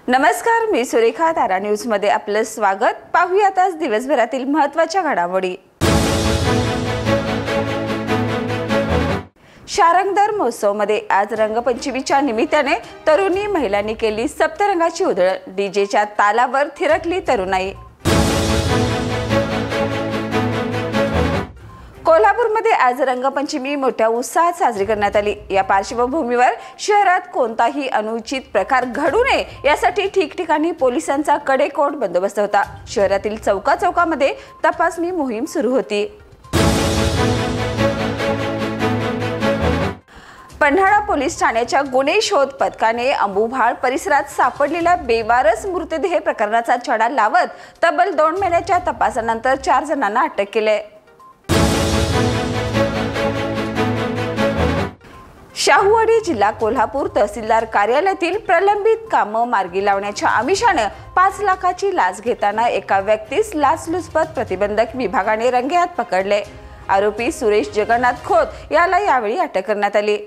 नमस्कार, मी सुरेखा. तारा न्यूज मध्ये आपलं स्वागत. पाहूयात आज दिवसभरातील महत्त्वाच्या घडामोडी. शारंगधर महोत्सवमध्ये आज रंगपंचमीच्या निमित्ताने तरुणी महिलांनी केली सप्तरंगाची उधळण. डीजेच्या तालावर थिरकली तरुणाई. कोल्हापूरमध्ये आज रंगपंचमी मोठ्या उत्साहात साजरी करण्यात आली. या पार्श्वभूमीवर शहरात कोणताही अनुचित प्रकार घडू नये यासाठी ठिकठिकाणी पोलिसांचा कडेकोट बंदोबस्त होता. शहरातील चौकाचौकामध्ये तपासणी मोहीम सुरू होती. पन्हाळा पोलीस ठाण्याच्या गुन्हे शोध पथकाने अंबुभाळ परिसरात सापडलेल्या बेवारस मृतदेह प्रकरणाचा छडा लावत तब्बल 2 महिन्याच्या तपासानंतर 4 जणांना अटक केली. शाहूवाडी जिल्हा कोल्हापूर तहसीलदार कार्यालयातील प्रलंबित कामं मार्गी लावण्याच्या आमिषाने 5 लाखाची लाच घेताना एका व्यक्तीस लाचलुचपत प्रतिबंधक विभागाने रंगेहात पकडले. आरोपी सुरेश जगन्नाथ खोत याला यावेळी अटक करण्यात आली.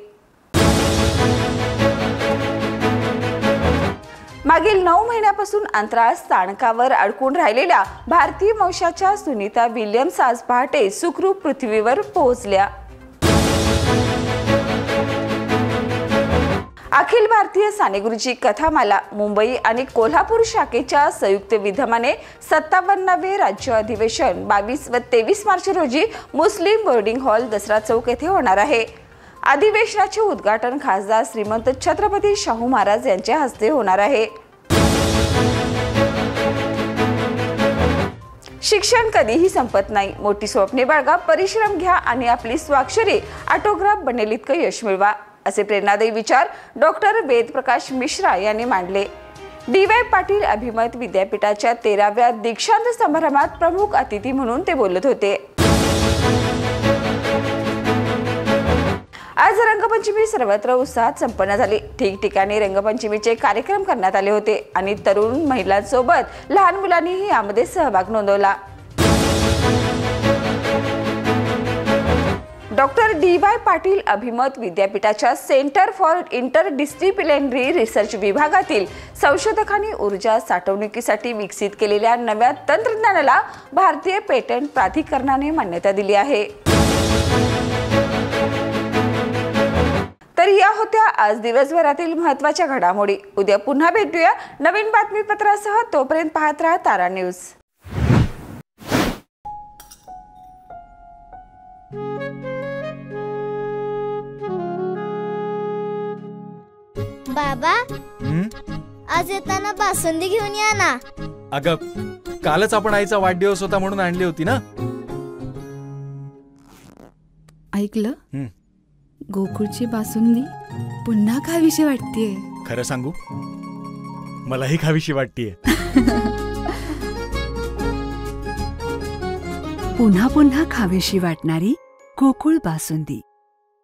मागील 9 महिन्यापासून अंतराळ स्थानकावर अडकून राहिलेल्या भारतीय वंशाच्या सुनीता विल्यम्स आज पहाटे सुखरूप पृथ्वीवर पोहोचल्या. अखिल भारतीय सानेगुरुजी कथामाला मुंबई आणि कोल्हापूर शाखेच्या संयुक्त विद्यमाने 57वे राज्य अधिवेशन 22 व 23 मार्च रोजी मुस्लिम बोर्डिंग हॉल दसरा चौक येथे होणार आहे. अधिवेशनाचे उद्घाटन खासदार श्रीमंत छत्रपती शाहू महाराज यांच्या हस्ते होणार आहे. शिक्षण कधीही संपत नाही. मोठी स्वप्ने बाळगा, परिश्रम घ्या आणि आपली स्वाक्षरी ऑटोग्राफ बनेल इतकं यश मिळवा, असे प्रेरणादायी विचार डॉक्टर वेदप्रकाश मिश्रा यांनी मांडले. डी.वाय. पाटील अभिमत विद्यापीठाच्या 13व्या दीक्षांत समारंभात प्रमुख अतिथी म्हणून ते बोलत होते. आज रंगपंचमी सर्वत्र उत्साहात संपन्न झाली. ठिकठिकाणी रंगपंचमीचे कार्यक्रम करण्यात आले होते आणि तरुण महिलांसोबत लहान मुलांनीही यामध्ये सहभाग नोंदवला. Doctor DY. पाटील अभिमत विद्यापीठाच्या सेंटर फॉर इंटरडिसिप्लिनरी रिसर्च विभागातील संशोधकांनी ऊर्जा साठवणुकीसाठी विकसित केलेल्या नव्या तंत्रज्ञानाला भारतीय पेटंट प्राधिकरणाने मान्यता दिली आहे. तर या होत्या आज दिवसभरातील महत्त्वाच्या घडामोडी. उद्या पुन्हा भेटूया नवीन बातमीपत्रासह. तोपर्यंत पाहत राहा तारा न्यूज. बाबा, आज येताना बासुंदी घेऊन या ना. अगं, कालच आपण आईचा वाढदिवस होता म्हणून आणली होती ना. ऐकलं, गोकुळची बासुंदी पुन्हा खावीशी वाटतेय. खरं सांगू, मलाही खावीशी वाटतेय. पुन्हा पुन्हा खावीशी वाटणारी गोकुळ बासुंदी.